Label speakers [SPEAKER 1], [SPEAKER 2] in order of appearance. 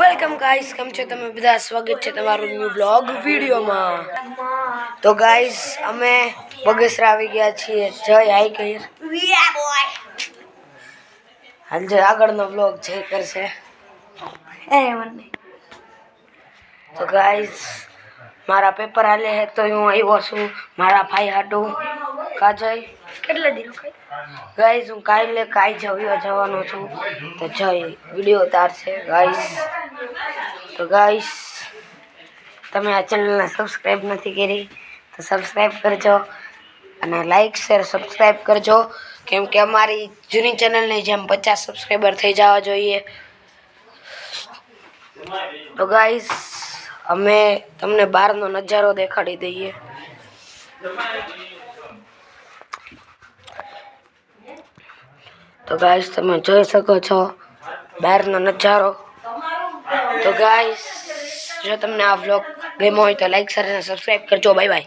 [SPEAKER 1] Welcome guys, કેમ છો તમે બધા? સ્વાગત છે તમારું ન્યૂ બ્લોગ વિડીયોમાં. તો ગાઈસ, અમે બગસરા આવી ગયા છીએ. જય હાઈ કહીએ. હાલ જે આગળનો બ્લોગ જય કરશે. તો ગાઈસ, મારા પેપર હાલે હે તો હું આવ્યો છું મારા ભાઈ હાટું. કાજય કેટલા દિવસ ગાઈસ, હું કાલે જવાનો છું. તો જય વિડીયો ઉતારશે ગાઈસ. તો ગાઈસ, તમે આ ચેનલને સબસ્ક્રાઈબ નથી કરી તો સબસ્ક્રાઈબ કરજો અને લાઈક શેર સબસ્ક્રાઈબ કરજો, કેમ કે અમારી જૂની ચેનલની જેમ 50 સબસ્ક્રાઈબર થઈ જવા જોઈએ. તો ગાઈસ, અમે તમને બહારનો નજારો દેખાડી દઈએ. તો ગાઈસ, તમે જોઈ શકો છો બહારનો નજારો. તો ગાઈસ, જો તમને આ વ્લોગ ગમ્યો હોય તો લાઈક શેર અને સબસ્ક્રાઈબ કરજો. Bye bye.